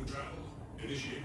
travel initiated. Quantum travel initiated.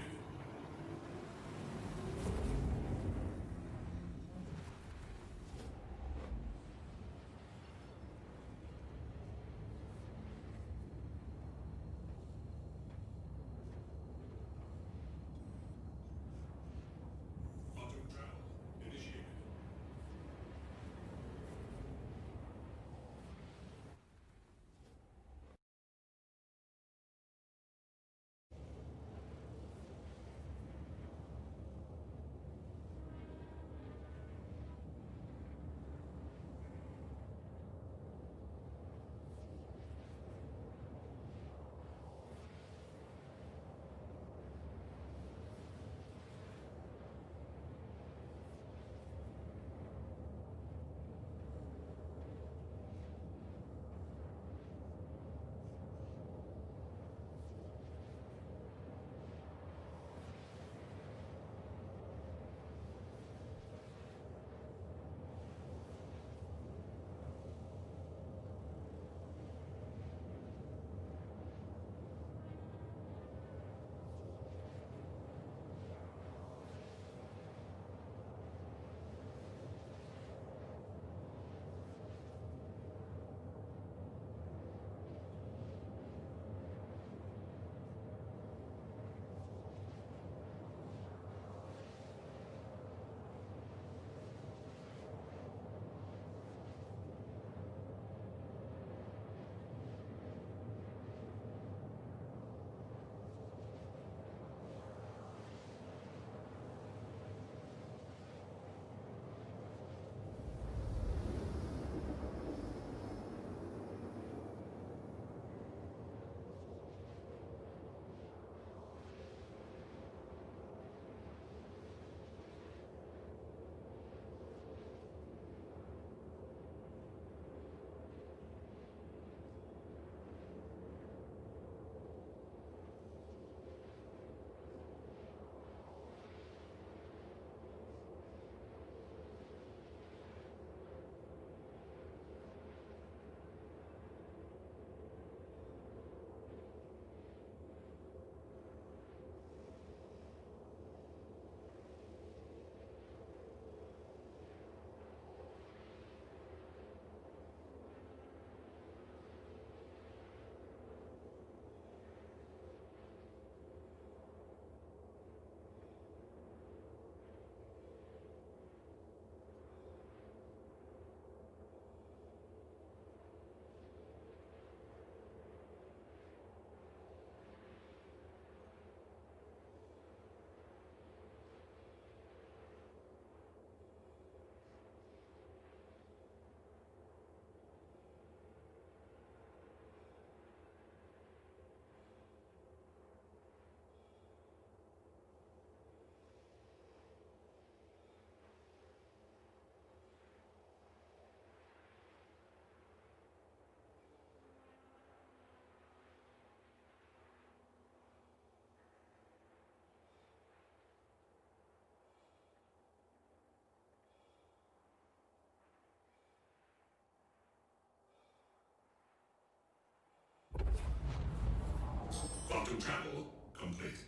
Quantum travel complete.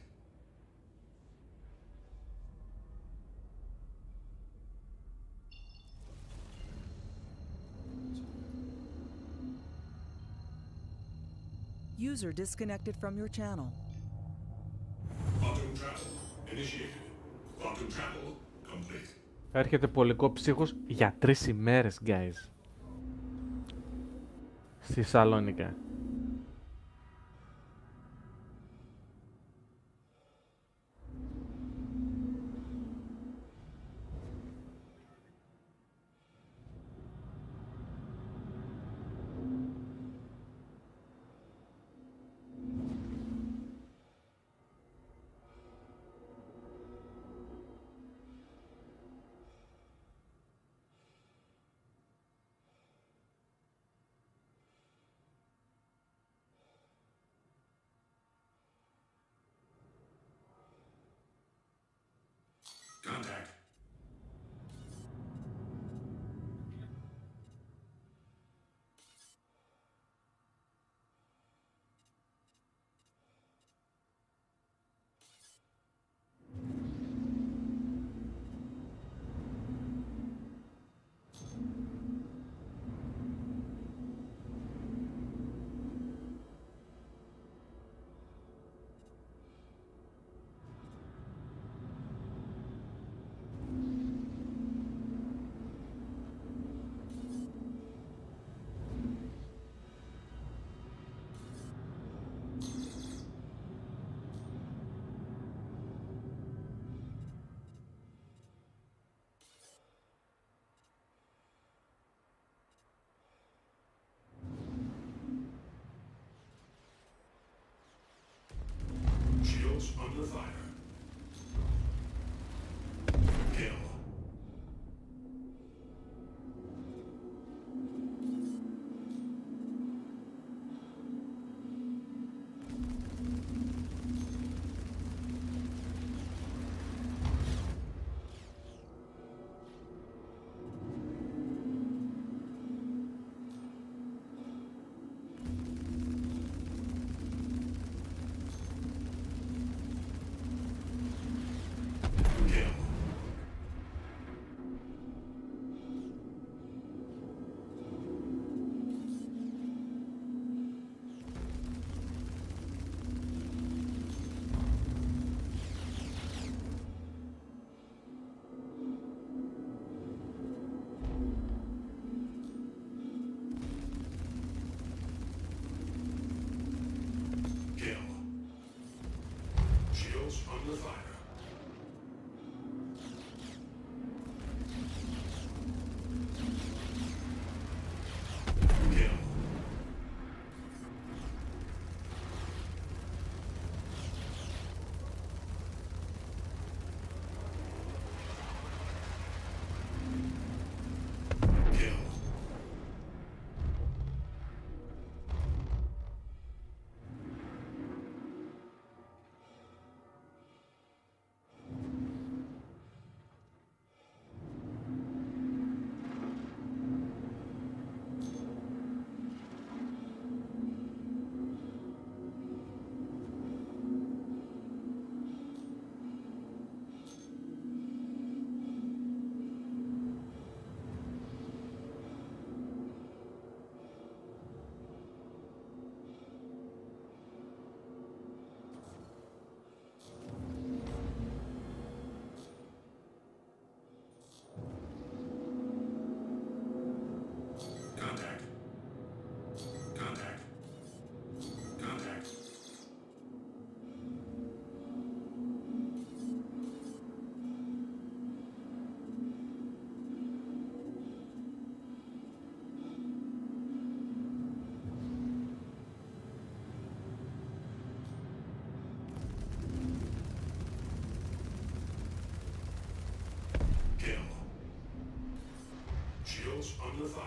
User disconnected from your channel. Quantum travel initiated. Quantum travel complete. Έρχεται πολικό ψύχος για 3 ημέρες, guys. Στη Σαλόνικα. under fire. Kill. Kill. Kill. Shields under fire. Kill. Kill. Contact. Contact. Contact. Kill. Shields under fire.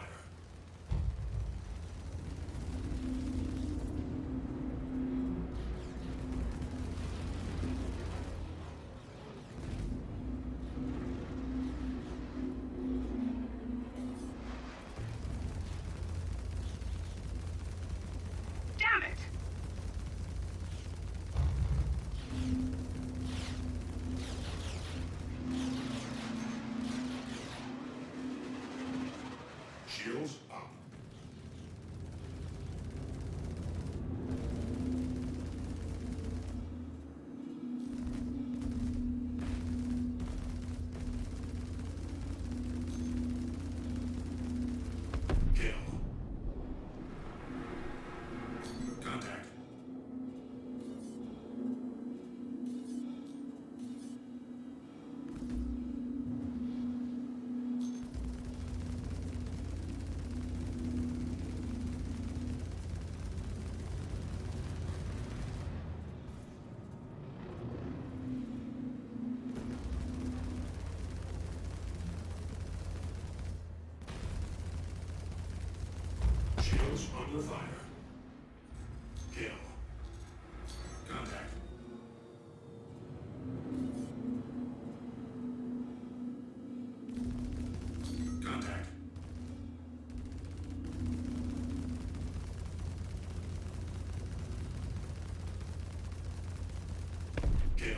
Damn it! Shields up. Kill. Contact. Shields under fire. Kill. Contact. Contact. Kill.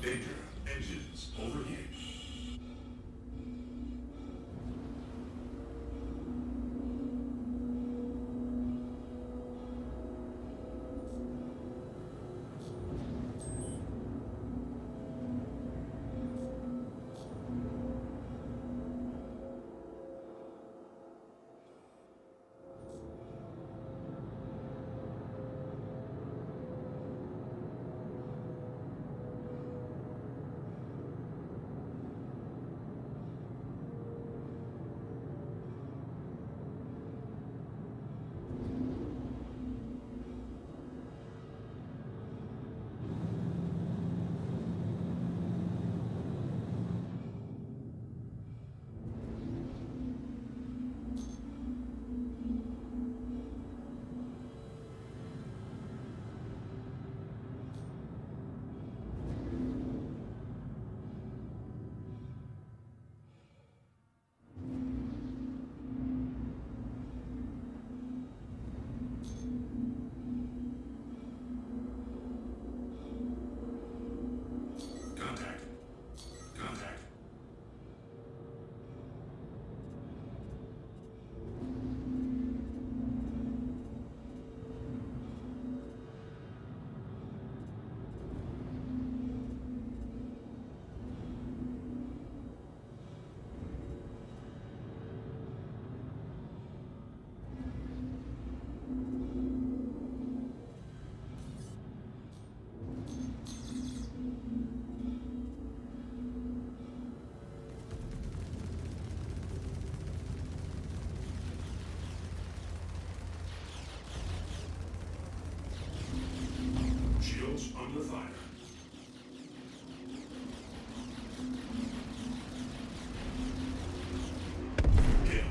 Danger. Engines overheating. Contact. Contact. Shields under fire. Kill.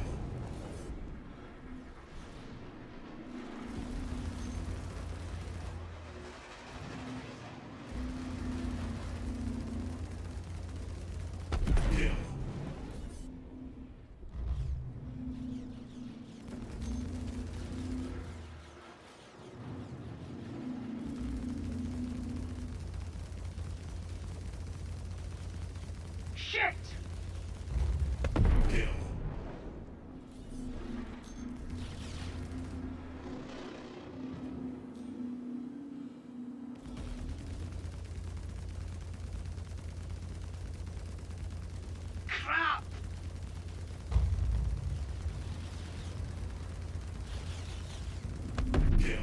Kill. Shit! Kill. Crap! Kill.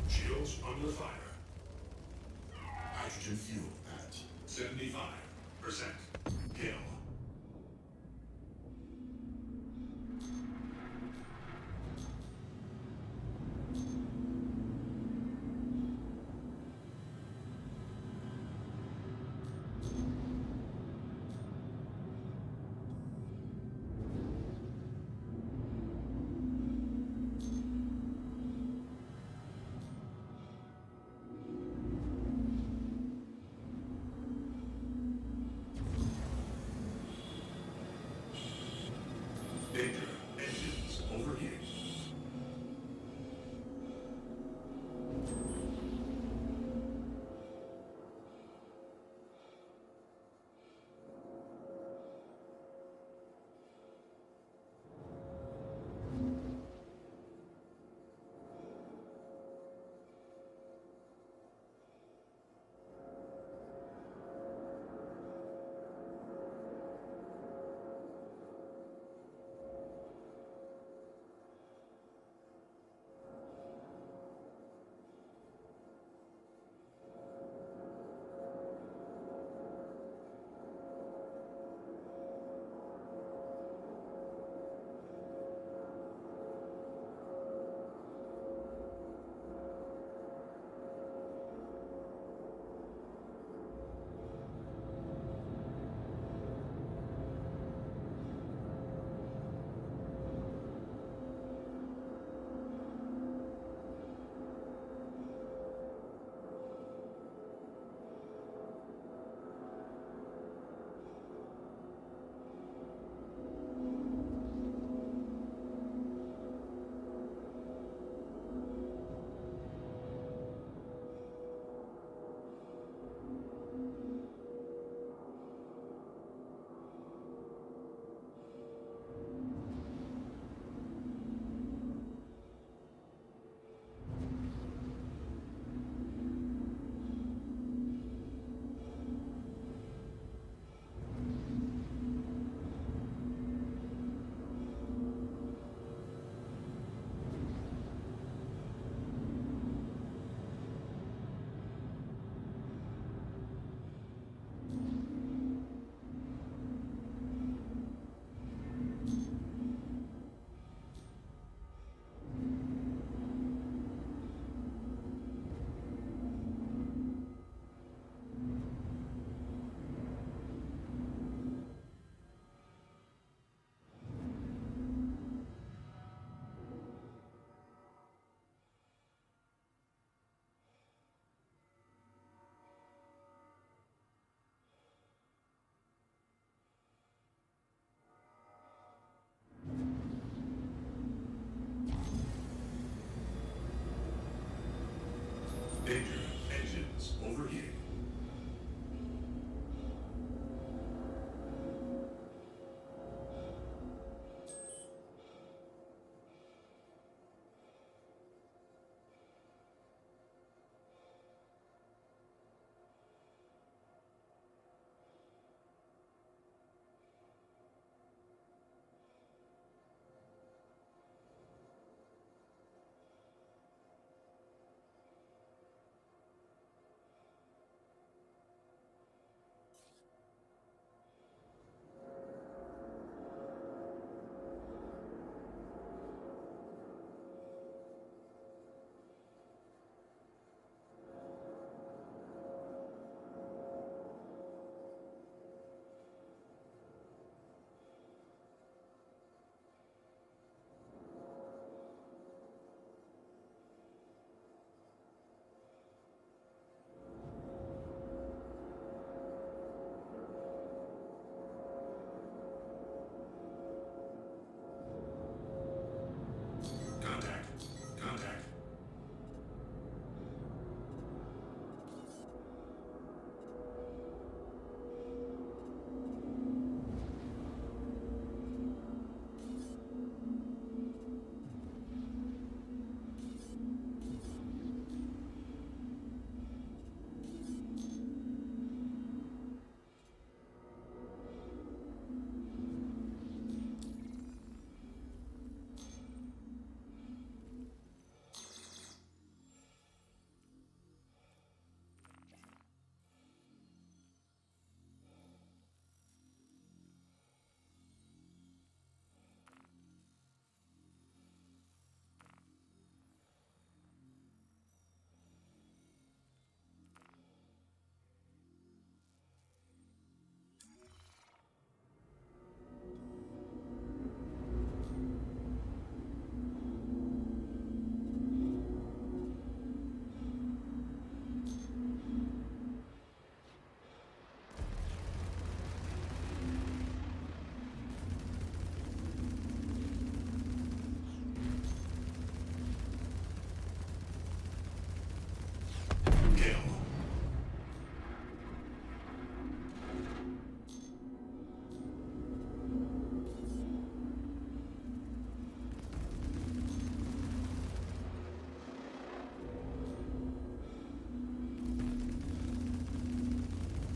Shields under fire. Hydrogen fuel at 75%. Kill.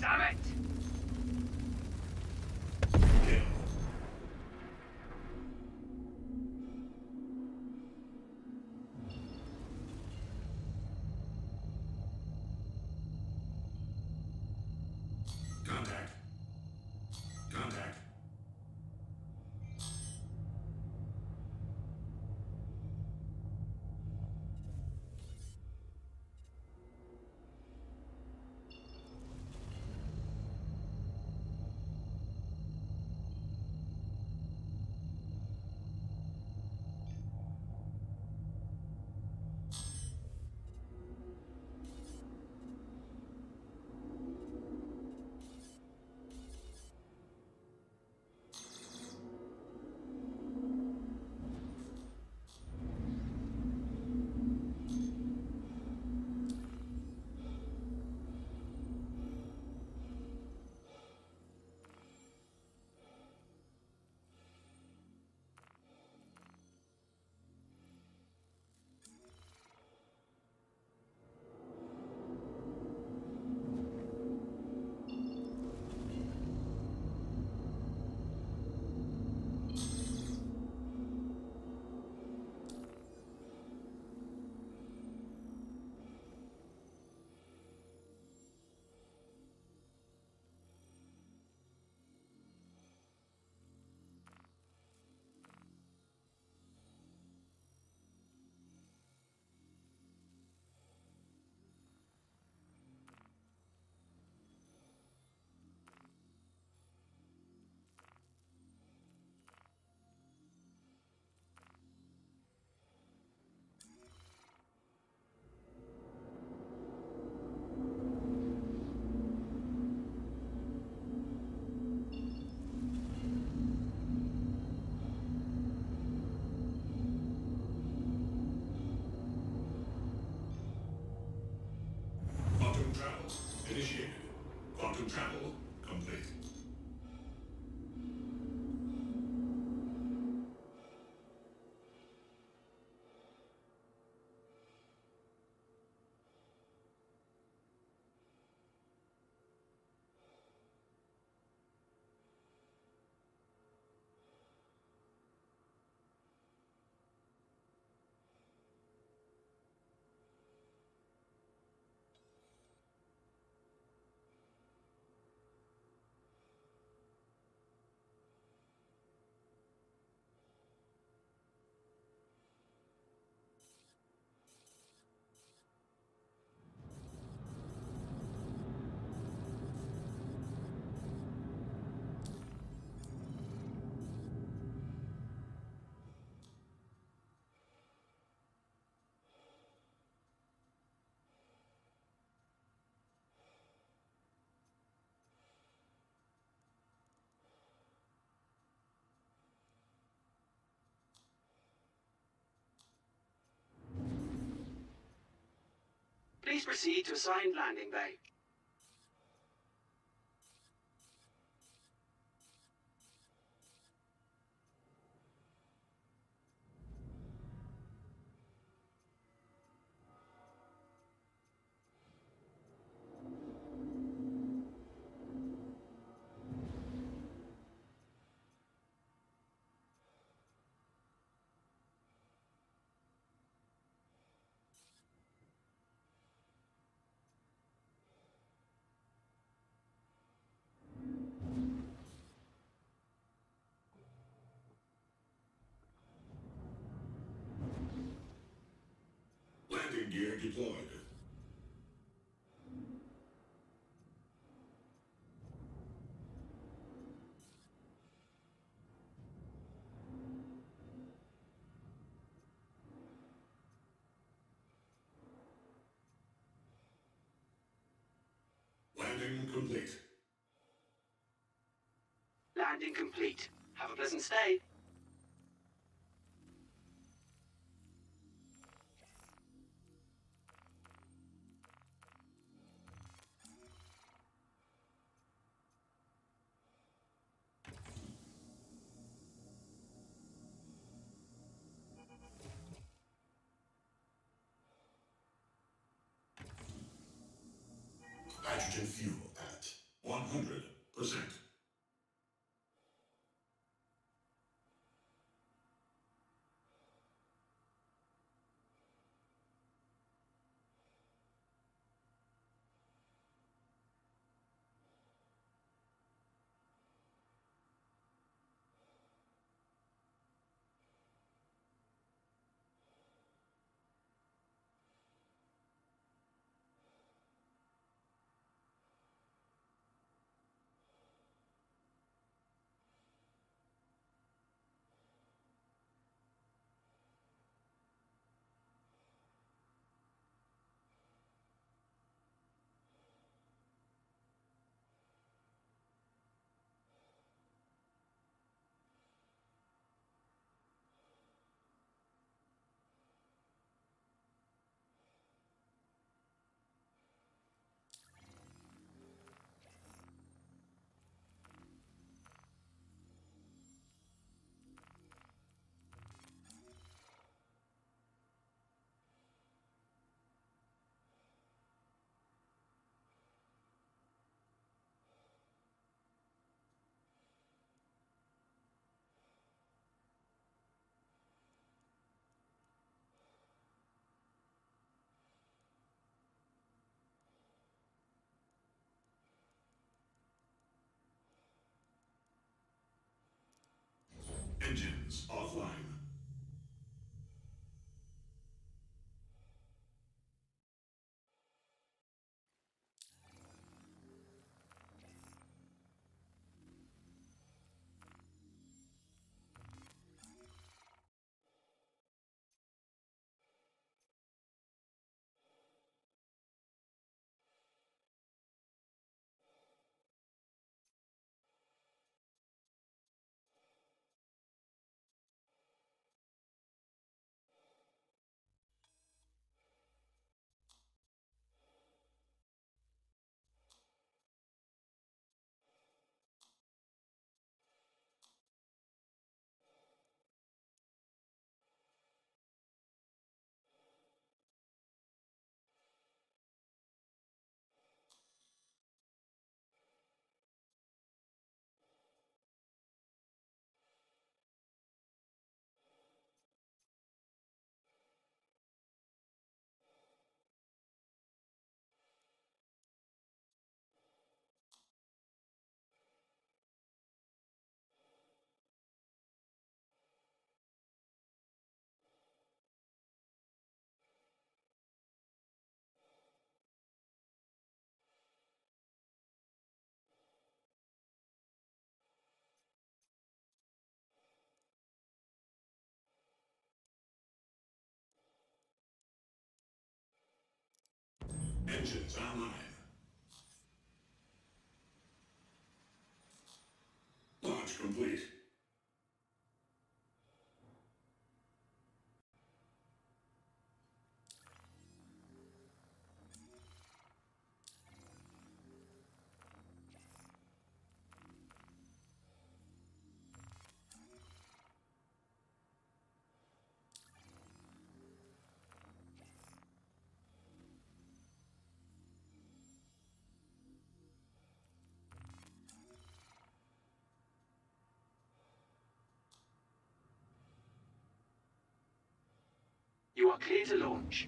Damn it! Kill. Contact. Contact. Quantum travel initiated. Quantum travel complete. Please proceed to assigned landing bay. Landing gear deployed. Landing complete. Landing complete. Have a pleasant stay. Hydrogen fuel at Engines offline. Engines online. Launch complete. You are clear to launch.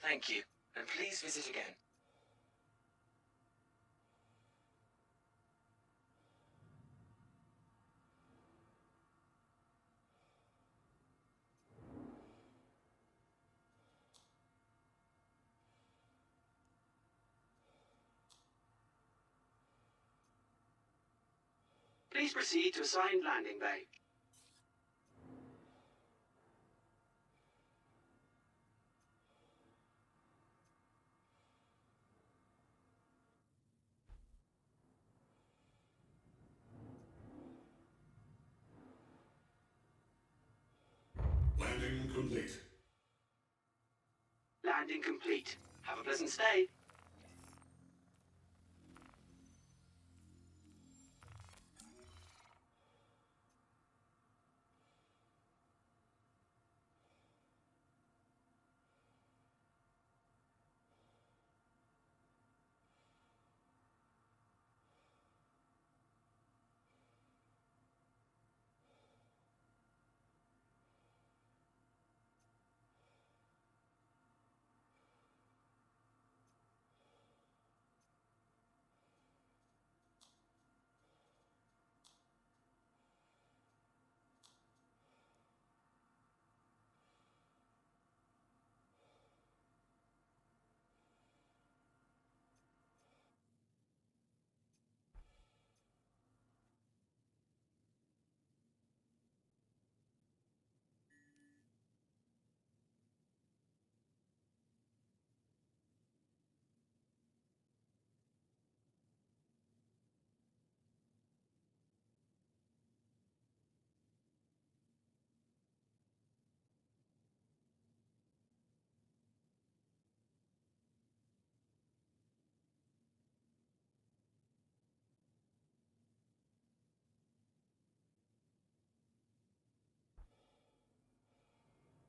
Thank you, and please visit again. Please proceed to assigned landing bay. Landing complete. Landing complete. Have a pleasant stay.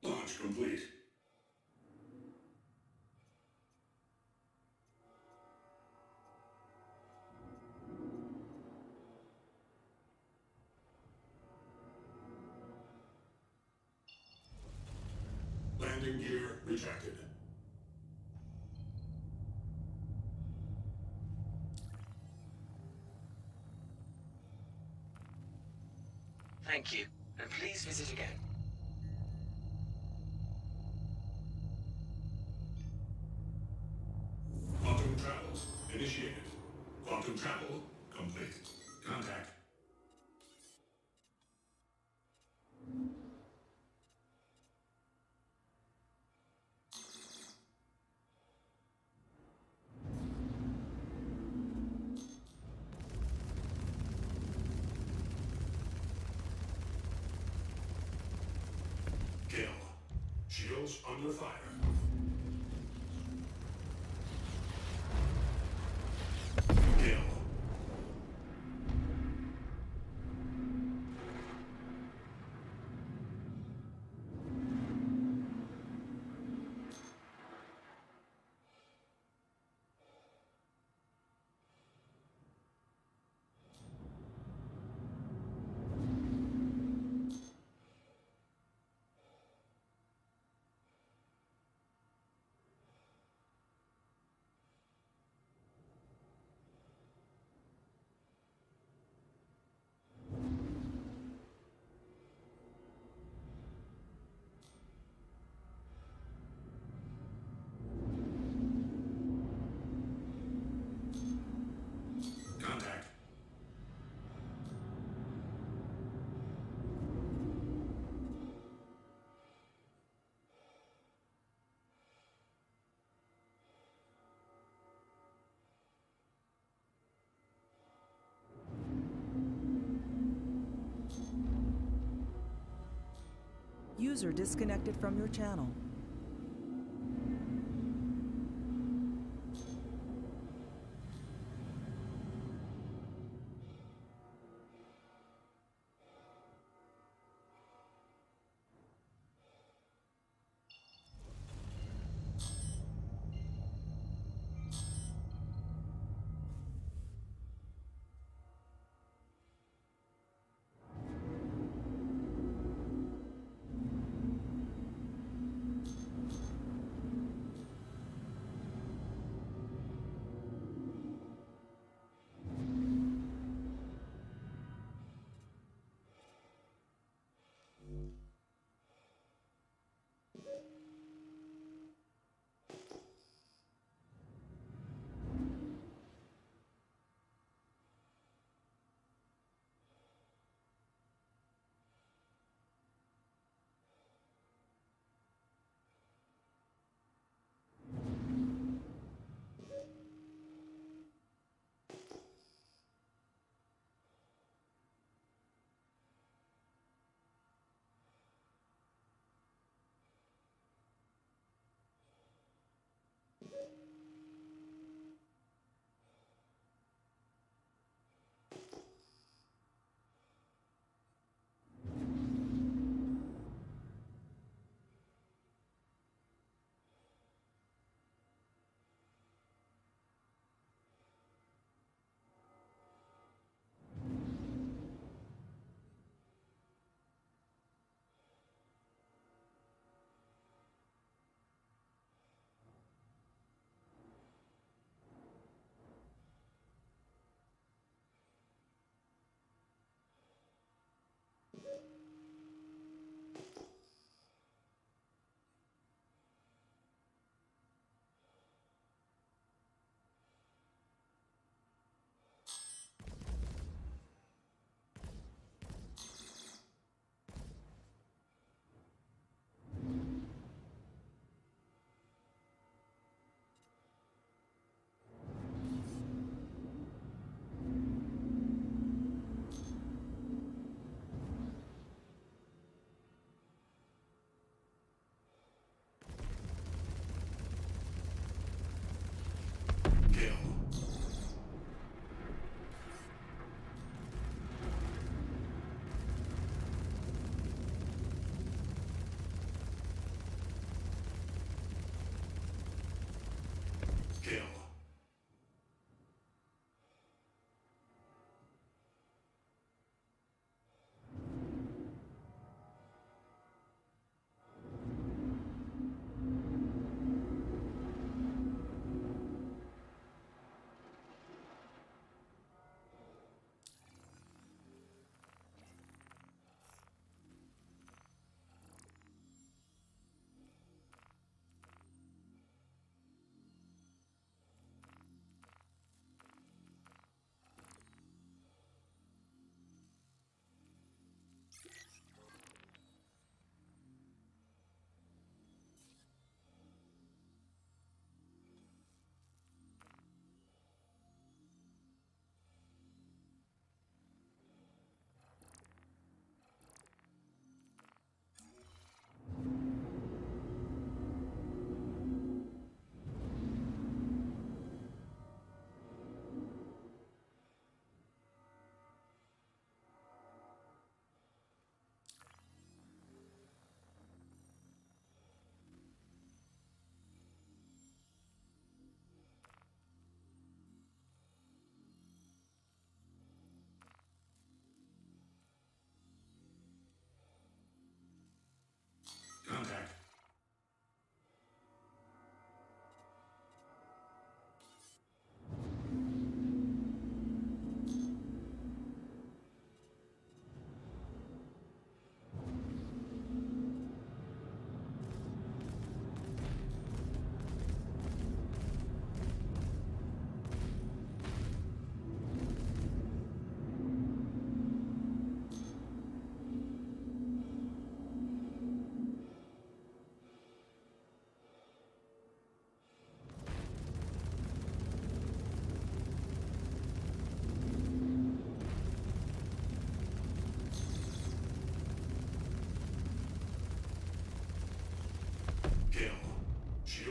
Launch complete. Landing gear rejected. Thank you, and please visit again. Quantum travel initiated. Quantum travel complete. Contact. Kill. Shields under fire. Kill. Contact. User disconnected from your channel.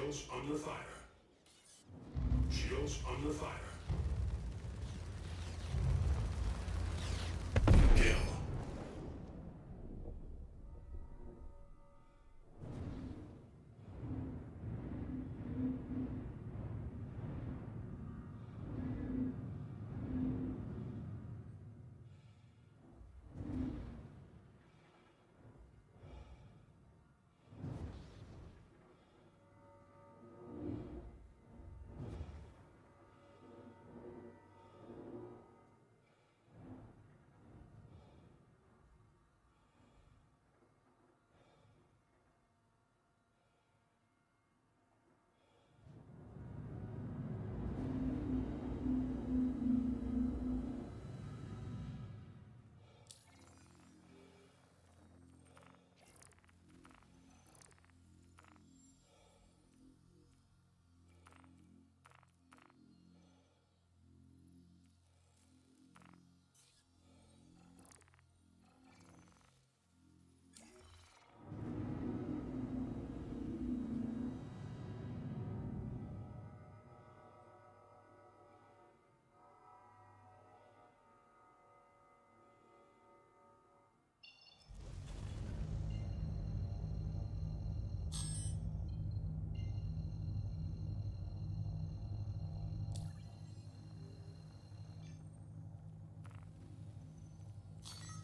Shields under fire. Shields under fire. Kill.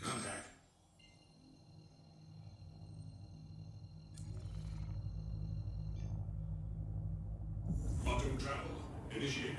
Contact. Quantum travel initiated.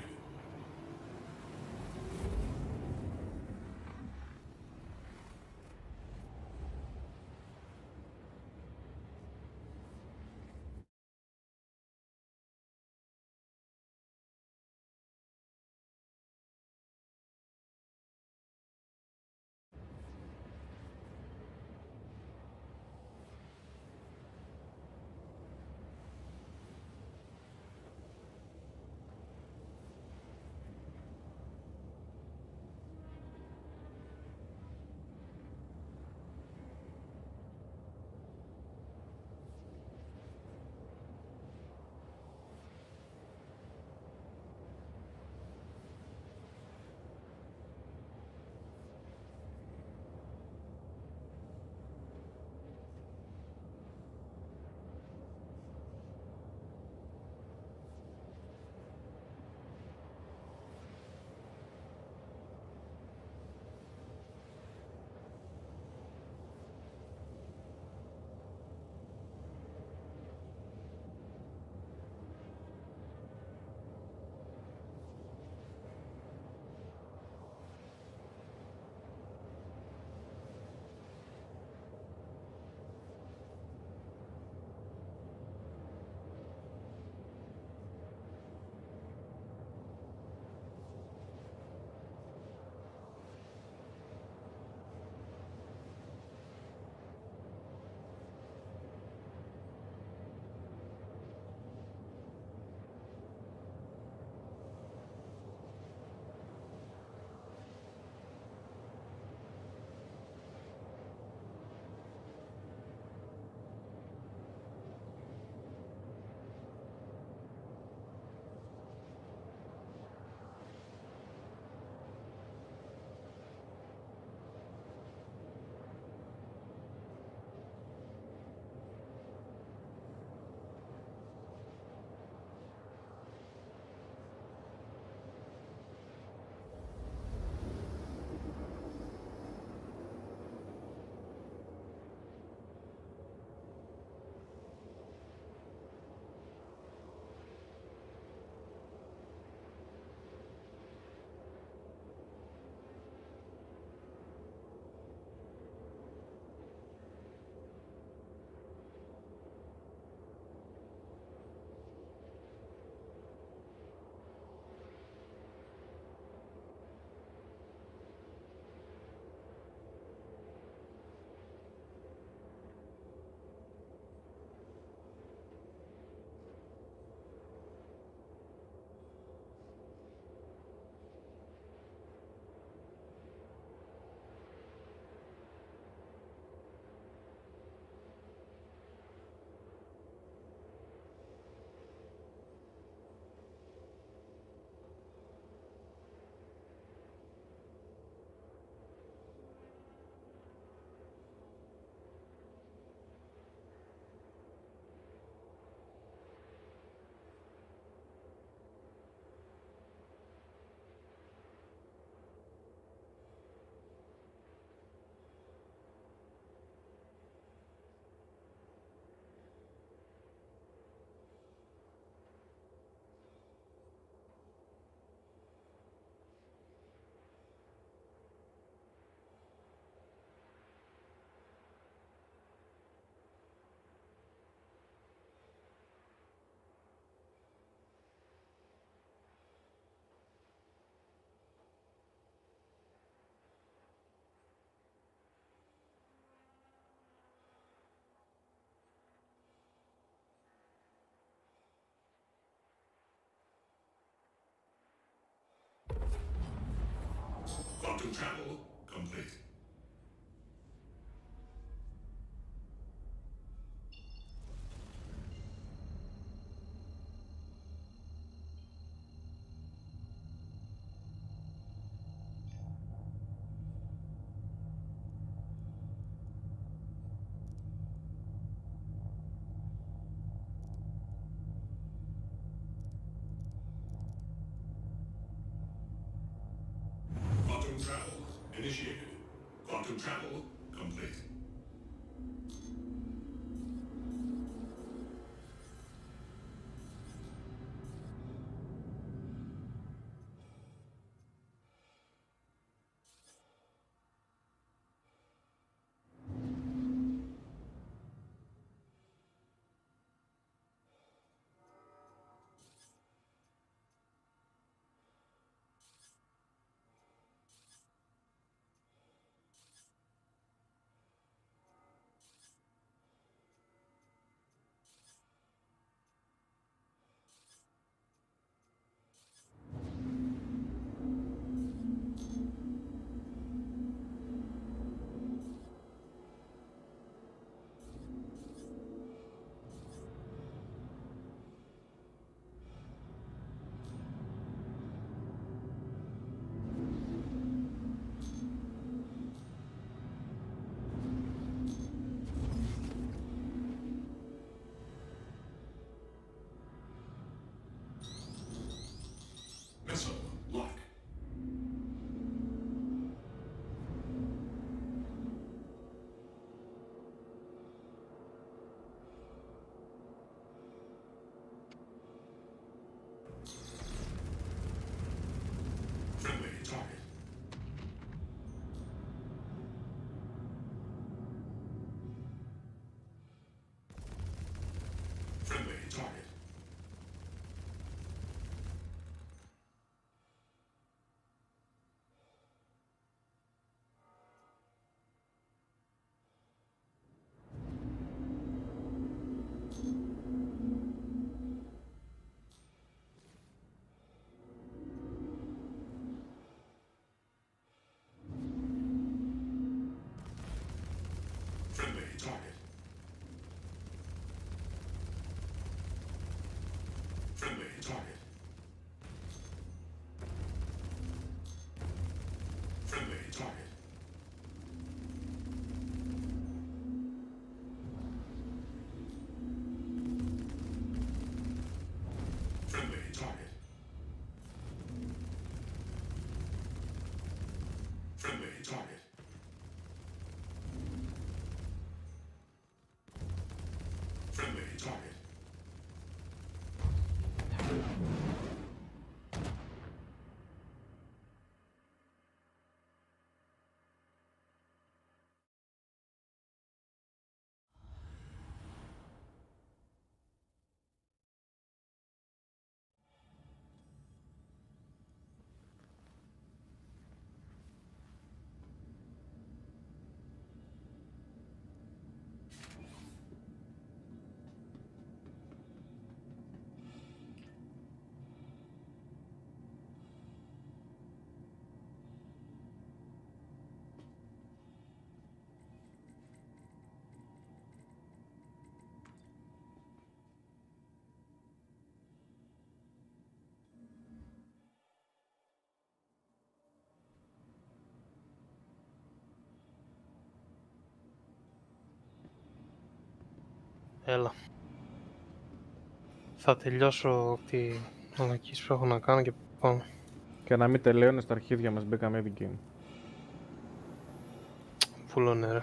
travel initiated. Quantum travel complete. Missile lock. Friendly target. Friendly target. Friendly target. Friendly target. Friendly target. Friendly target. Friendly target. Friendly target. Έλα. Θα τελειώσω τη μαλακίες που έχω να κάνω και πάμε. Και να μην τελείωνε στα αρχίδια μας, μπήκαμε edit game. Πουλώνε ρε.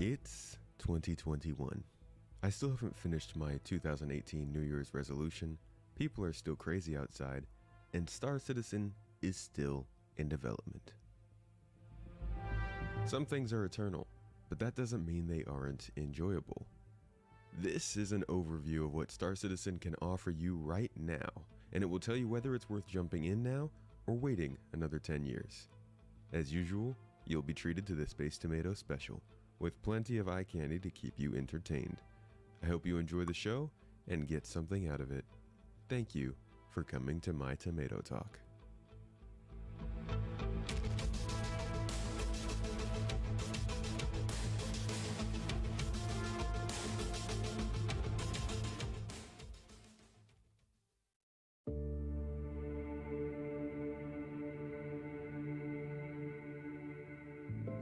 It's 2021. I still haven't finished my 2018 New Year's resolution, people are still crazy outside, and Star Citizen is still in development. Some things are eternal, but that doesn't mean they aren't enjoyable. This is an overview of what Star Citizen can offer you right now, and it will tell you whether it's worth jumping in now or waiting another 10 years. As usual, you'll be treated to the Space Tomato special, with plenty of eye candy to keep you entertained. I hope you enjoy the show and get something out of it. Thank you for coming to my Tomato Talk.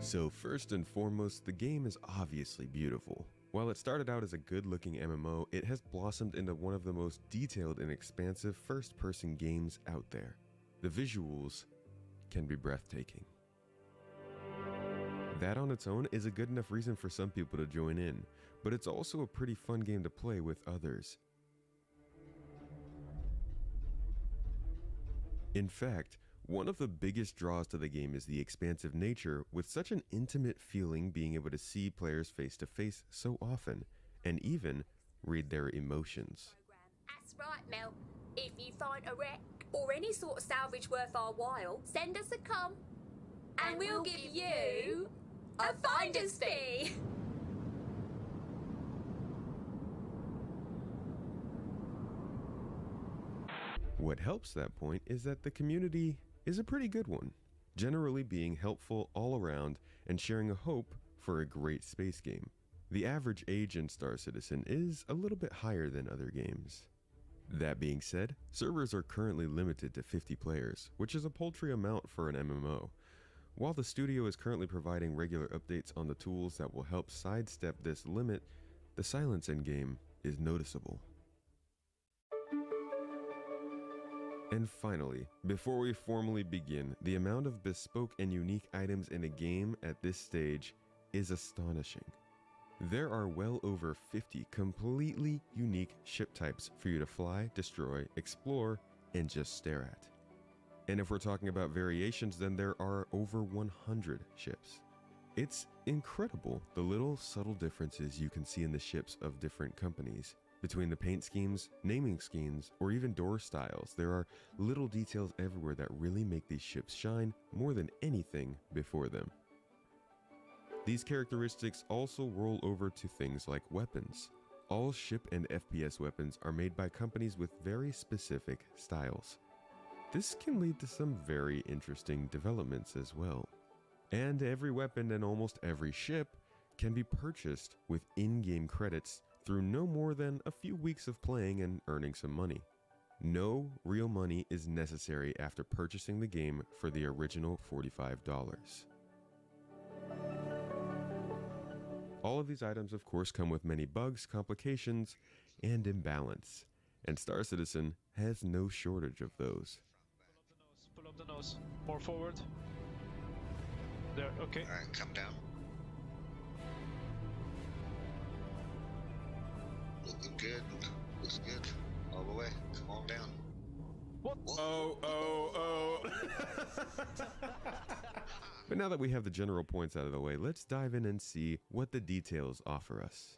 So first and foremost, the game is obviously beautiful. While it started out as a good-looking MMO, it has blossomed into one of the most detailed and expansive first-person games out there. The visuals can be breathtaking. That on its own is a good enough reason for some people to join in, but it's also a pretty fun game to play with others. In fact, one of the biggest draws to the game is the expansive nature, with such an intimate feeling being able to see players face to face so often, and even read their emotions. That's right, Mel. If you find a wreck or any sort of salvage worth our while, send us a com, and we'll give you a finder's fee. What helps that point is that the community is a pretty good one, generally being helpful all around and sharing a hope for a great space game. The average age in Star Citizen is a little bit higher than other games. That being said, servers are currently limited to 50 players, which is a paltry amount for an MMO. While the studio is currently providing regular updates on the tools that will help sidestep this limit, the silence in-game is noticeable. And finally, before we formally begin, the amount of bespoke and unique items in a game at this stage is astonishing. There are well over 50 completely unique ship types for you to fly, destroy, explore, and just stare at. And if we're talking about variations, then there are over 100 ships. It's incredible the little subtle differences you can see in the ships of different companies. Between the paint schemes, naming schemes, or even door styles, there are little details everywhere that really make these ships shine more than anything before them. These characteristics also roll over to things like weapons. All ship and FPS weapons are made by companies with very specific styles. This can lead to some very interesting developments as well. And every weapon and almost every ship can be purchased with in-game credits through no more than a few weeks of playing and earning some money. No real money is necessary after purchasing the game for the original $45. All of these items of course come with many bugs, complications, and imbalance, and Star Citizen has no shortage of those. Pull up the nose. More forward. There, okay. Alright, come down. Looking good. Looks good. All the way. Come on down. What? Oh. But now that we have the general points out of the way, let's dive in and see what the details offer us.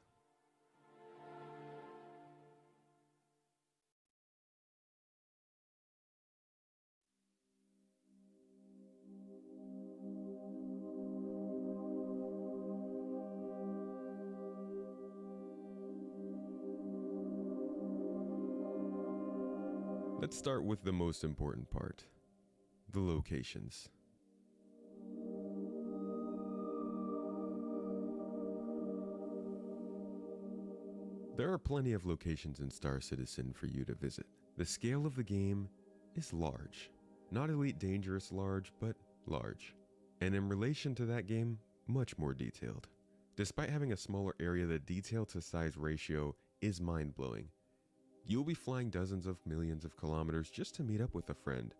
Let's start with the most important part, the locations. There are plenty of locations in Star Citizen for you to visit. The scale of the game is large. Not Elite Dangerous large, but large. And in relation to that game, much more detailed. Despite having a smaller area, the detail to size ratio is mind-blowing. You'll be flying dozens of millions of kilometers just to meet up with a friend,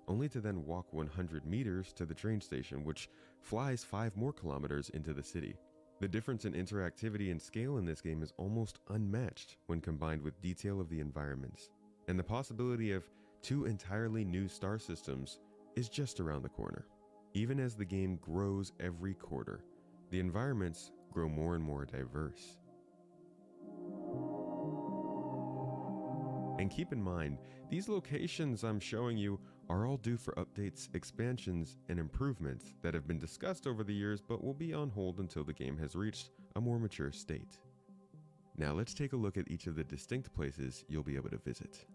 only to then walk 100 meters to the train station, which flies 5 more kilometers into the city. The difference in interactivity and scale in this game is almost unmatched when combined with detail of the environments, and the possibility of 2 entirely new star systems is just around the corner. Even as the game grows every quarter, the environments grow more and more diverse. And keep in mind, these locations I'm showing you are all due for updates, expansions, and improvements that have been discussed over the years but will be on hold until the game has reached a more mature state. Now let's take a look at each of the distinct places you'll be able to visit.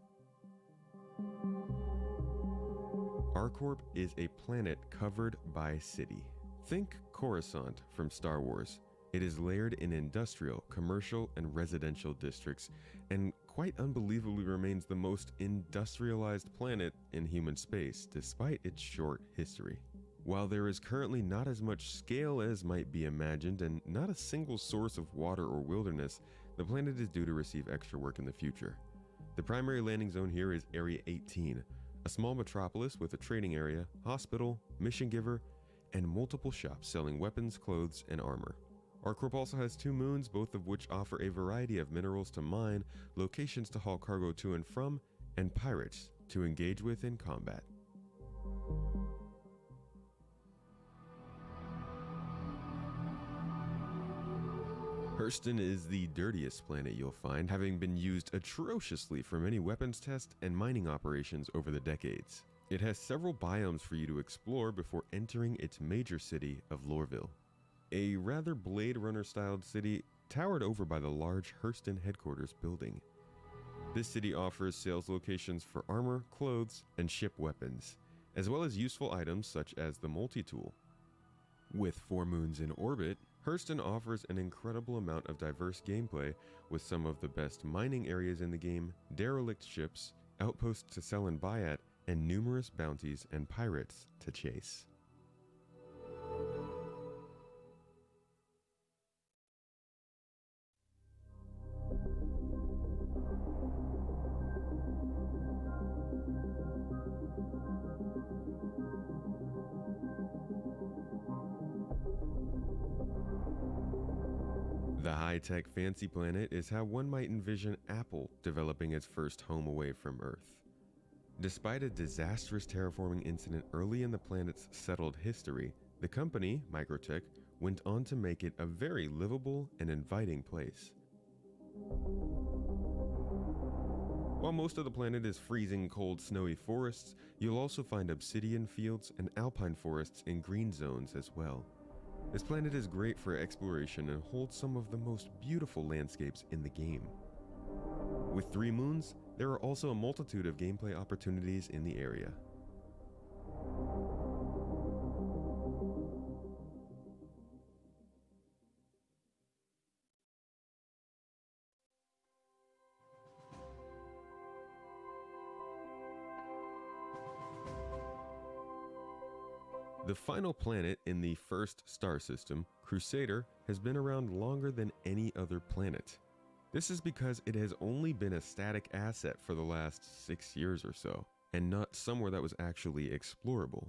Arcorp is a planet covered by city. Think Coruscant from Star Wars. It is layered in industrial, commercial, and residential districts, and quite unbelievably remains the most industrialized planet in human space, despite its short history. While there is currently not as much scale as might be imagined, and not a single source of water or wilderness, the planet is due to receive extra work in the future. The primary landing zone here is Area 18, a small metropolis with a trading area, hospital, mission giver, and multiple shops selling weapons, clothes, and armor. Arcorp also has 2 moons, both of which offer a variety of minerals to mine, locations to haul cargo to and from, and pirates to engage with in combat. Hurston is the dirtiest planet you'll find, having been used atrociously for many weapons tests and mining operations over the decades. It has several biomes for you to explore before entering its major city of Lorville, a rather Blade Runner-styled city towered over by the large Hurston headquarters building. This city offers sales locations for armor, clothes, and ship weapons, as well as useful items such as the multi-tool. With 4 moons in orbit, Hurston offers an incredible amount of diverse gameplay with some of the best mining areas in the game, derelict ships, outposts to sell and buy at, and numerous bounties and pirates to chase. The high-tech fancy planet is how one might envision Apple developing its first home away from Earth. Despite a disastrous terraforming incident early in the planet's settled history, the company, Microtech, went on to make it a very livable and inviting place. While most of the planet is freezing cold snowy forests, you'll also find obsidian fields and alpine forests in green zones as well. This planet is great for exploration and holds some of the most beautiful landscapes in the game. With 3 moons, there are also a multitude of gameplay opportunities in the area. The final planet in the first star system, Crusader, has been around longer than any other planet. This is because it has only been a static asset for the last 6 years or so, and not somewhere that was actually explorable.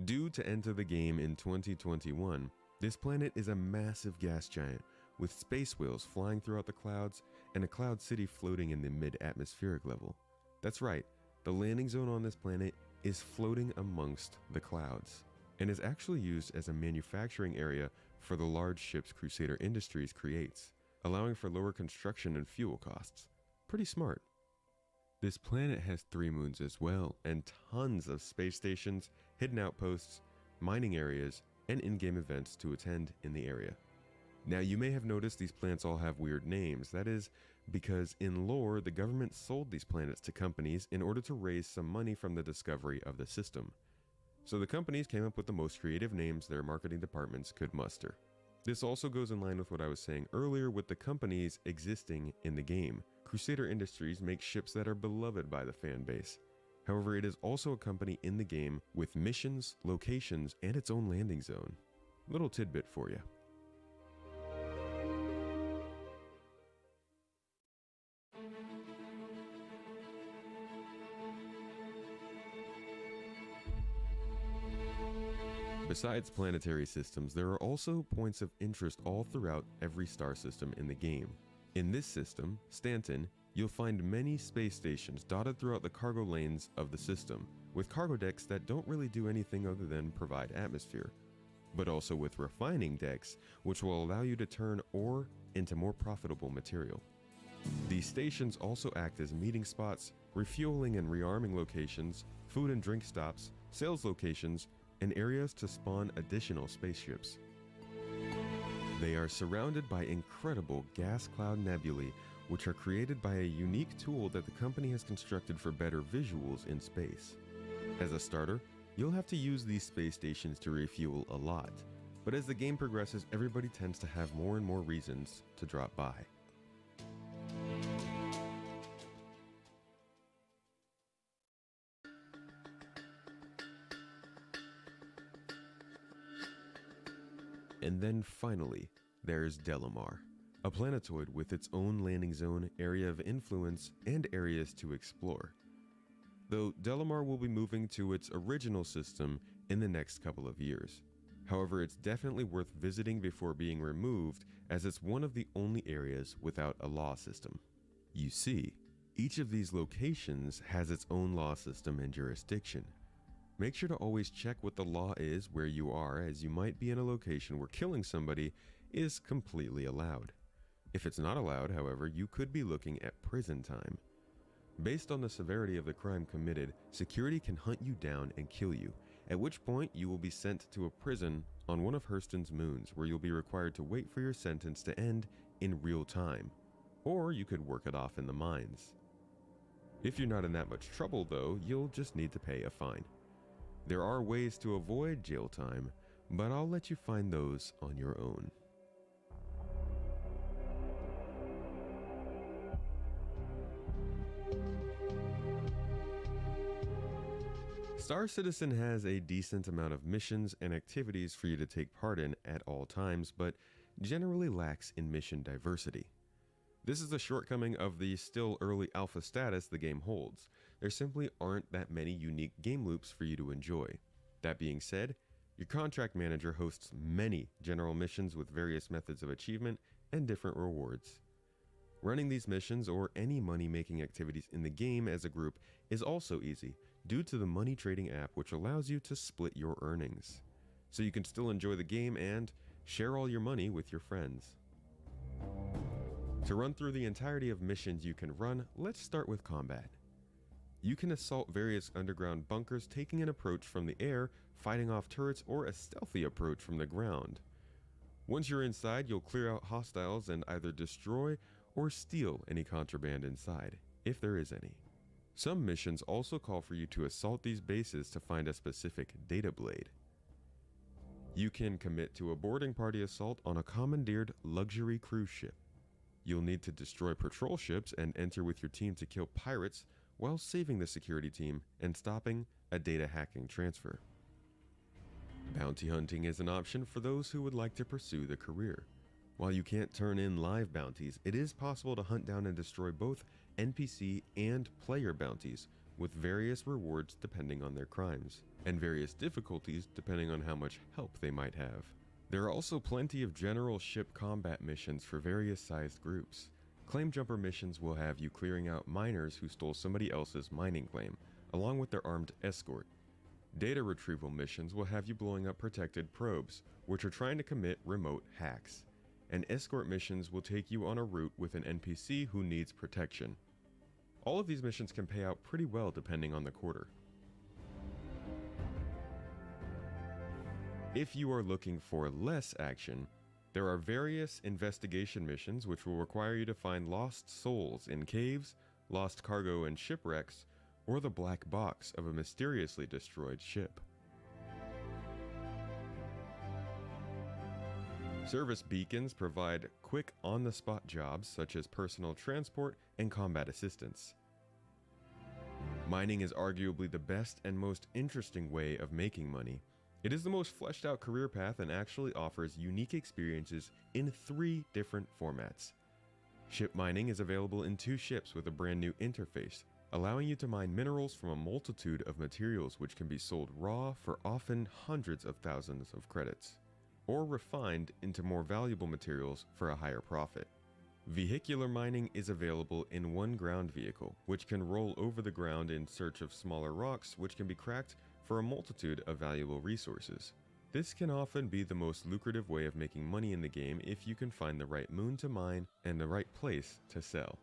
Due to enter the game in 2021, this planet is a massive gas giant with space whales flying throughout the clouds and a cloud city floating in the mid-atmospheric level. That's right, the landing zone on this planet is floating amongst the clouds, and is actually used as a manufacturing area for the large ships Crusader Industries creates, allowing for lower construction and fuel costs. Pretty smart. This planet has 3 moons as well, and tons of space stations, hidden outposts, mining areas, and in-game events to attend in the area. Now, you may have noticed these planets all have weird names. That is because in lore, the government sold these planets to companies in order to raise some money from the discovery of the system. So the companies came up with the most creative names their marketing departments could muster. This also goes in line with what I was saying earlier with the companies existing in the game. Crusader Industries makes ships that are beloved by the fan base. However, it is also a company in the game with missions, locations, and its own landing zone. Little tidbit for you. Besides planetary systems, there are also points of interest all throughout every star system in the game. In this system, Stanton, you'll find many space stations dotted throughout the cargo lanes of the system, with cargo decks that don't really do anything other than provide atmosphere, but also with refining decks, which will allow you to turn ore into more profitable material. These stations also act as meeting spots, refueling and rearming locations, food and drink stops, sales locations, and areas to spawn additional spaceships. They are surrounded by incredible gas cloud nebulae, which are created by a unique tool that the company has constructed for better visuals in space. As a starter, you'll have to use these space stations to refuel a lot, but as the game progresses, everybody tends to have more and more reasons to drop by. And then finally, there's Delamar, a planetoid with its own landing zone, area of influence, and areas to explore. Though Delamar will be moving to its original system in the next couple of years. However, it's definitely worth visiting before being removed, as it's one of the only areas without a law system. You see, each of these locations has its own law system and jurisdiction. Make sure to always check what the law is where you are, as you might be in a location where killing somebody is completely allowed. If it's not allowed, however, you could be looking at prison time. Based on the severity of the crime committed, security can hunt you down and kill you, at which point you will be sent to a prison on one of Hurston's moons, where you'll be required to wait for your sentence to end in real time, or you could work it off in the mines. If you're not in that much trouble though, you'll just need to pay a fine. There are ways to avoid jail time, but I'll let you find those on your own. Star Citizen has a decent amount of missions and activities for you to take part in at all times, but generally lacks in mission diversity. This is a shortcoming of the still early alpha status the game holds. There simply aren't that many unique game loops for you to enjoy. That being said, your contract manager hosts many general missions with various methods of achievement and different rewards. Running these missions or any money-making activities in the game as a group is also easy due to the money trading app, which allows you to split your earnings, so you can still enjoy the game and share all your money with your friends. To run through the entirety of missions you can run, let's start with combat. You can assault various underground bunkers, taking an approach from the air, fighting off turrets, or a stealthy approach from the ground. Once you're inside, you'll clear out hostiles and either destroy or steal any contraband inside, if there is any. Some missions also call for you to assault these bases to find a specific data blade. You can commit to a boarding party assault on a commandeered luxury cruise ship. You'll need to destroy patrol ships and enter with your team to kill pirates while saving the security team and stopping a data hacking transfer. Bounty hunting is an option for those who would like to pursue the career. While you can't turn in live bounties, it is possible to hunt down and destroy both NPC and player bounties, with various rewards depending on their crimes, and various difficulties depending on how much help they might have. There are also plenty of general ship combat missions for various sized groups. Claim jumper missions will have you clearing out miners who stole somebody else's mining claim, along with their armed escort. Data retrieval missions will have you blowing up protected probes, which are trying to commit remote hacks. And escort missions will take you on a route with an NPC who needs protection. All of these missions can pay out pretty well depending on the quarter. If you are looking for less action, there are various investigation missions which will require you to find lost souls in caves, lost cargo in shipwrecks, or the black box of a mysteriously destroyed ship. Service beacons provide quick on-the-spot jobs such as personal transport and combat assistance. Mining is arguably the best and most interesting way of making money. It is the most fleshed out career path and actually offers unique experiences in 3 different formats. Ship mining is available in 2 ships with a brand new interface, allowing you to mine minerals from a multitude of materials which can be sold raw for often hundreds of thousands of credits, or refined into more valuable materials for a higher profit. Vehicular mining is available in one ground vehicle, which can roll over the ground in search of smaller rocks which can be cracked for a multitude of valuable resources. This can often be the most lucrative way of making money in the game if you can find the right moon to mine and the right place to sell.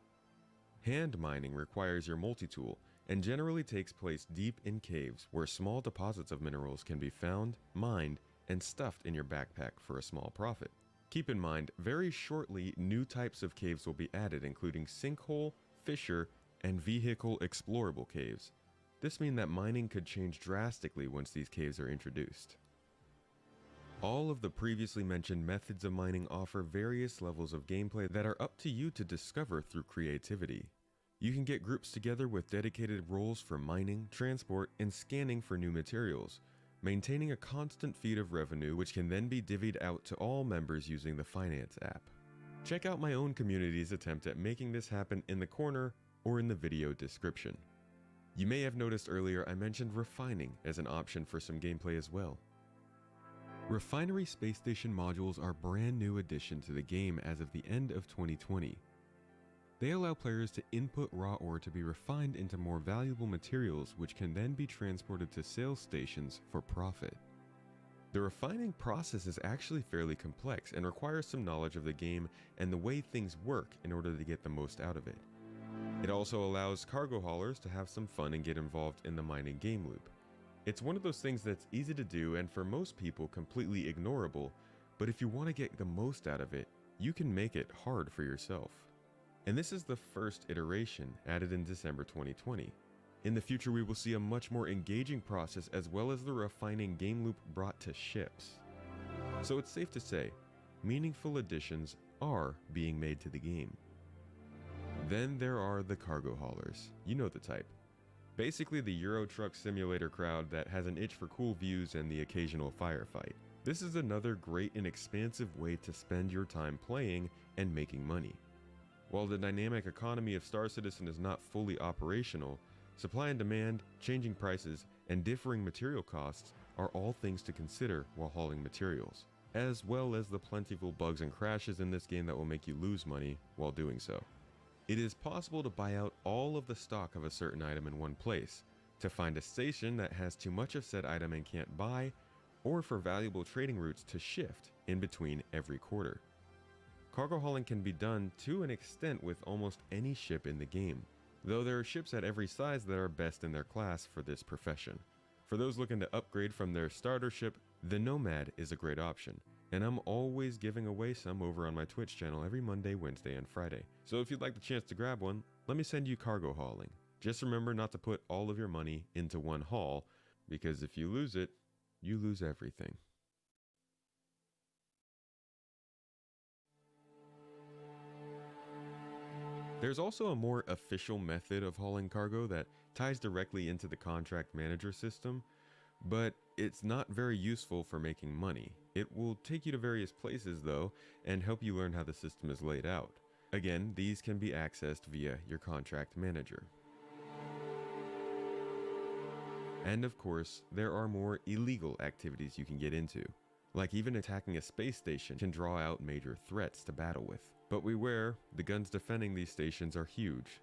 Hand mining requires your multi-tool and generally takes place deep in caves where small deposits of minerals can be found, mined, and stuffed in your backpack for a small profit. Keep in mind, very shortly new types of caves will be added, including sinkhole, fissure, and vehicle explorable caves. This means that mining could change drastically once these caves are introduced. All of the previously mentioned methods of mining offer various levels of gameplay that are up to you to discover through creativity. You can get groups together with dedicated roles for mining, transport, and scanning for new materials, maintaining a constant feed of revenue which can then be divvied out to all members using the finance app. Check out my own community's attempt at making this happen in the corner or in the video description. You may have noticed earlier I mentioned refining as an option for some gameplay as well. Refinery space station modules are a brand new addition to the game as of the end of 2020. They allow players to input raw ore to be refined into more valuable materials which can then be transported to sales stations for profit. The refining process is actually fairly complex and requires some knowledge of the game and the way things work in order to get the most out of it. It also allows cargo haulers to have some fun and get involved in the mining game loop. It's one of those things that's easy to do and for most people completely ignorable, but if you want to get the most out of it, you can make it hard for yourself. And this is the first iteration, added in December 2020. In the future we will see a much more engaging process as well as the refining game loop brought to ships. So it's safe to say, meaningful additions are being made to the game. Then there are the cargo haulers. You know the type. Basically the Euro Truck Simulator crowd that has an itch for cool views and the occasional firefight. This is another great and expansive way to spend your time playing and making money. While the dynamic economy of Star Citizen is not fully operational, supply and demand, changing prices, and differing material costs are all things to consider while hauling materials, as well as the plentiful bugs and crashes in this game that will make you lose money while doing so. It is possible to buy out all of the stock of a certain item in one place, to find a station that has too much of said item and can't buy, or for valuable trading routes to shift in between every quarter. Cargo hauling can be done to an extent with almost any ship in the game, though there are ships at every size that are best in their class for this profession. For those looking to upgrade from their starter ship, the Nomad is a great option, and I'm always giving away some over on my Twitch channel every Monday, Wednesday, and Friday. So if you'd like the chance to grab one, let me send you cargo hauling. Just remember not to put all of your money into one haul, because if you lose it, you lose everything. There's also a more official method of hauling cargo that ties directly into the contract manager system, but it's not very useful for making money. It will take you to various places though, and help you learn how the system is laid out. Again, these can be accessed via your contract manager. And of course, there are more illegal activities you can get into. Like even attacking a space station can draw out major threats to battle with. But beware, the guns defending these stations are huge.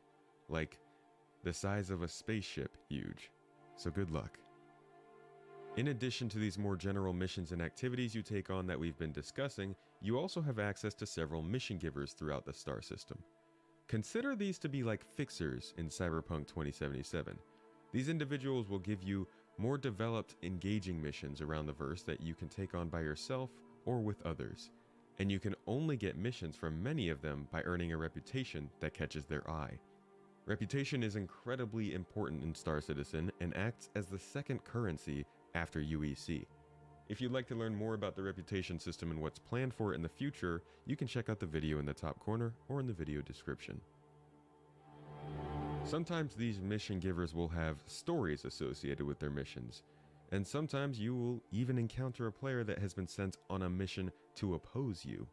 Like, the size of a spaceship huge. So good luck. In addition to these more general missions and activities you take on that we've been discussing, you also have access to several mission givers throughout the star system. Consider these to be like fixers in Cyberpunk 2077. These individuals will give you more developed, engaging missions around the verse that you can take on by yourself or with others. And you can only get missions from many of them by earning a reputation that catches their eye. Reputation is incredibly important in Star Citizen and acts as the second currency after UEC. If you'd like to learn more about the reputation system and what's planned for it in the future, you can check out the video in the top corner or in the video description. Sometimes these mission givers will have stories associated with their missions, and sometimes you will even encounter a player that has been sent on a mission to oppose you.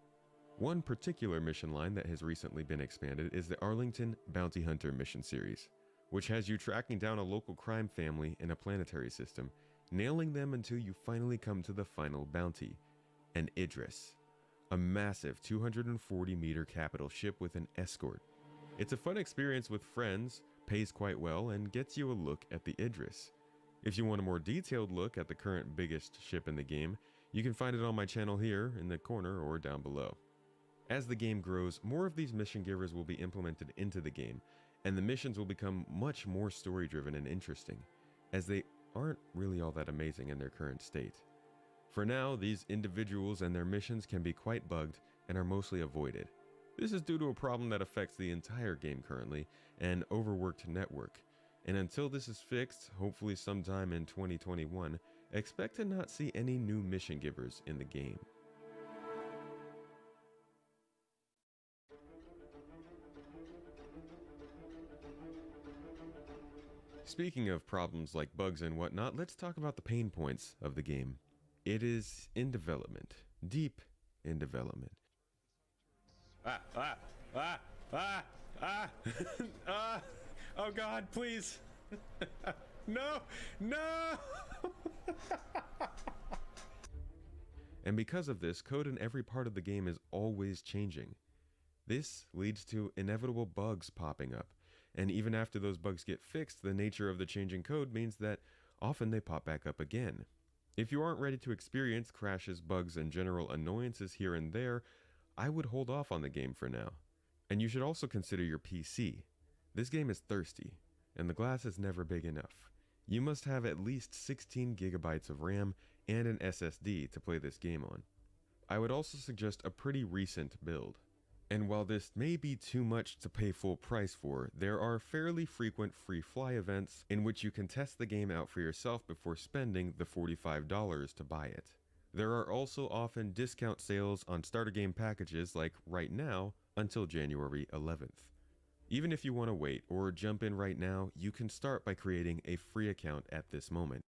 One particular mission line that has recently been expanded is the Arlington Bounty Hunter mission series. which has you tracking down a local crime family in a planetary system, nailing them until you finally come to the final bounty, an Idris, a massive 240-meter capital ship with an escort. It's a fun experience with friends, pays quite well, and gets you a look at the Idris. If you want a more detailed look at the current biggest ship in the game, you can find it on my channel here in the corner or down below. As the game grows, more of these mission givers will be implemented into the game, and the missions will become much more story-driven and interesting, as they aren't really all that amazing in their current state. For now, these individuals and their missions can be quite bugged and are mostly avoided. This is due to a problem that affects the entire game currently, an overworked network. And until this is fixed, hopefully sometime in 2021, expect to not see any new mission givers in the game. Speaking of problems like bugs and whatnot, let's talk about the pain points of the game. It is in development, deep in development. Oh God, please. No, no. And because of this, code in every part of the game is always changing. This leads to inevitable bugs popping up. And even after those bugs get fixed, the nature of the changing code means that often they pop back up again. If you aren't ready to experience crashes, bugs, and general annoyances here and there, I would hold off on the game for now. And you should also consider your PC. This game is thirsty, and the glass is never big enough. You must have at least 16 gigabytes of RAM and an SSD to play this game on. I would also suggest a pretty recent build. And while this may be too much to pay full price for, there are fairly frequent free fly events in which you can test the game out for yourself before spending the $45 to buy it. There are also often discount sales on starter game packages like right now until January 11th. Even if you want to wait or jump in right now, you can start by creating a free account at this moment.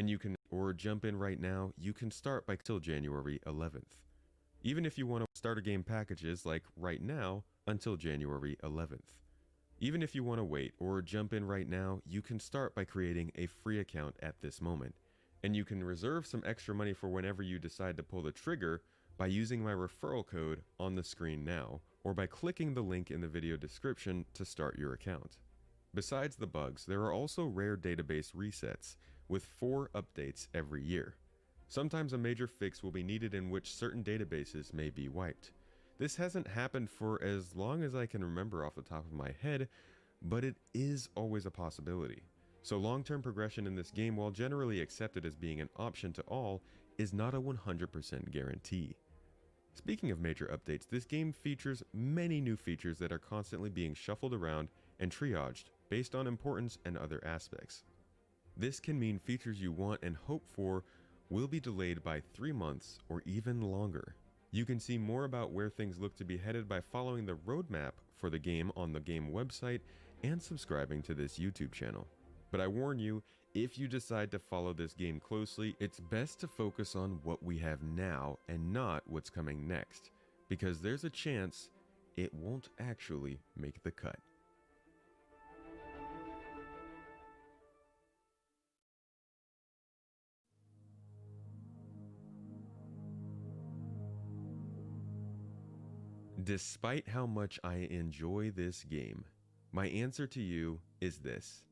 and you can or jump in right now, you can start by till January 11th. Even if you want to starter game packages like right now until January 11th. Even if you want to wait or jump in right now, you can start by creating a free account at this moment. And you can reserve some extra money for whenever you decide to pull the trigger by using my referral code on the screen now, or by clicking the link in the video description to start your account. Besides the bugs, there are also rare database resets, with 4 updates every year. Sometimes a major fix will be needed in which certain databases may be wiped. This hasn't happened for as long as I can remember off the top of my head, but it is always a possibility. So long-term progression in this game, while generally accepted as being an option to all, is not a 100% guarantee. Speaking of major updates, this game features many new features that are constantly being shuffled around and triaged based on importance and other aspects. This can mean features you want and hope for will be delayed by 3 months or even longer. You can see more about where things look to be headed by following the roadmap for the game on the game website and subscribing to this YouTube channel. But I warn you, if you decide to follow this game closely, it's best to focus on what we have now and not what's coming next, because there's a chance it won't actually make the cut. Despite how much I enjoy this game, my answer to you is this.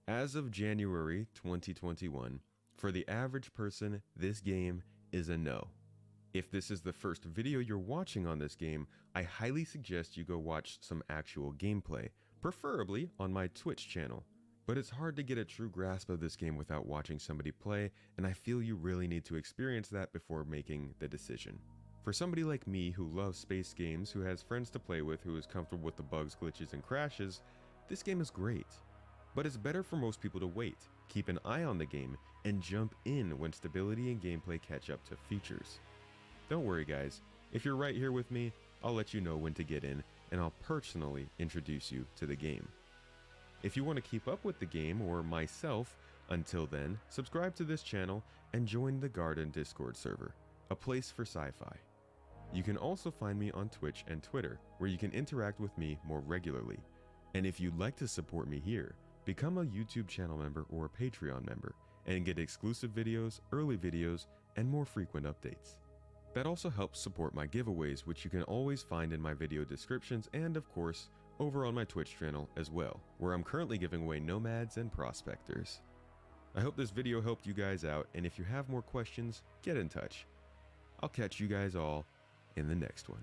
As of January 2021, for the average person, this game is a no. If this is the first video you're watching on this game, I highly suggest you go watch some actual gameplay, preferably on my Twitch channel. But it's hard to get a true grasp of this game without watching somebody play, and I feel you really need to experience that before making the decision. For somebody like me who loves space games, who has friends to play with, who is comfortable with the bugs, glitches, and crashes, this game is great. But it's better for most people to wait, keep an eye on the game, and jump in when stability and gameplay catch up to features. Don't worry guys, if you're right here with me, I'll let you know when to get in, and I'll personally introduce you to the game. If you want to keep up with the game or myself, until then, subscribe to this channel and join the Garden Discord server, a place for sci-fi. You can also find me on Twitch and Twitter, where you can interact with me more regularly. And if you'd like to support me here, become a YouTube channel member or a Patreon member, and get exclusive videos, early videos, and more frequent updates. That also helps support my giveaways, which you can always find in my video descriptions and, of course, over on my Twitch channel as well, where I'm currently giving away nomads and prospectors. I hope this video helped you guys out, and if you have more questions, get in touch. I'll catch you guys all in the next one.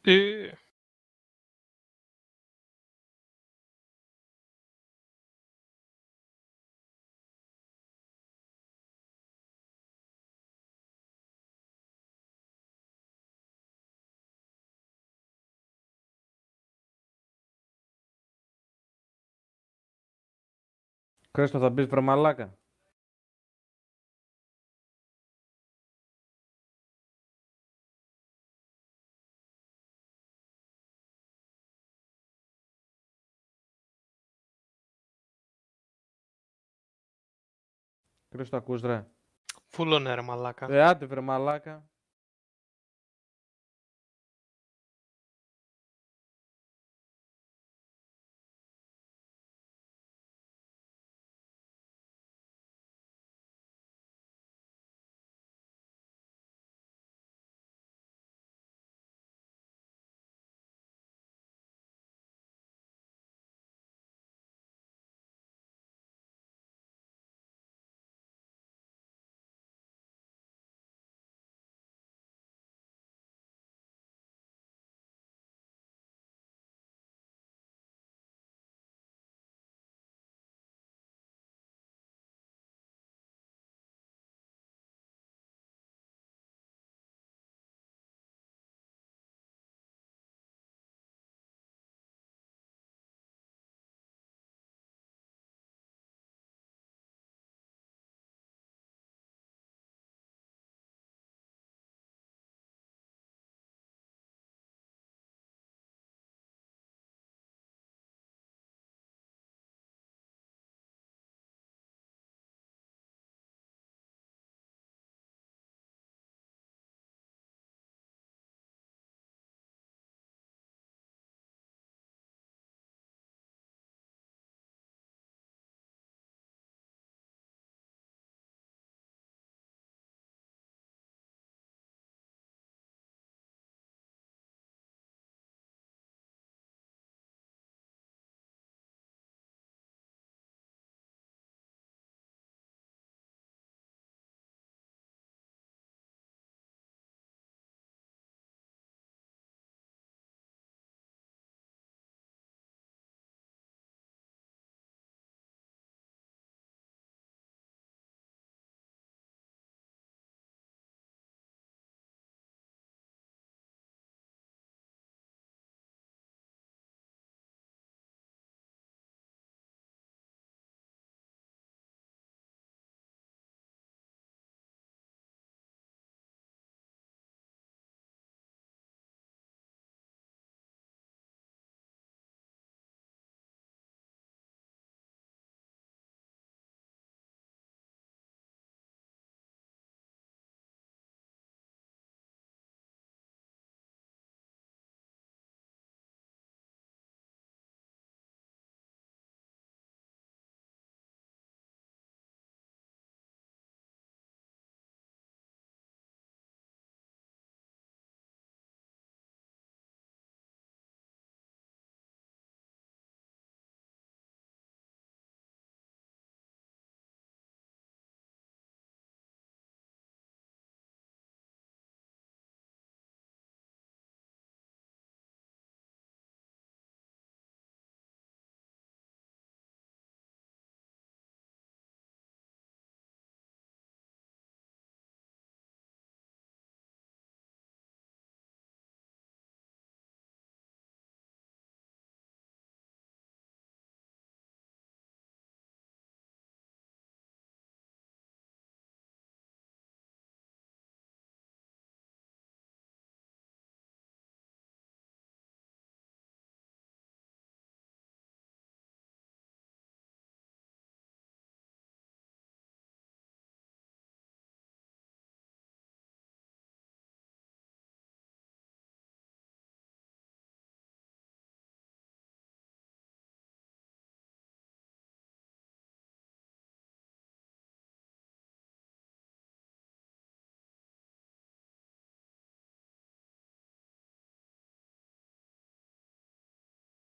Ε, Χρήστο, θα μπεις βρε μαλάκα. Χρήστο, ακούς ρε. Φούλωνε ρε μαλάκα. Άντε βρε μαλάκα.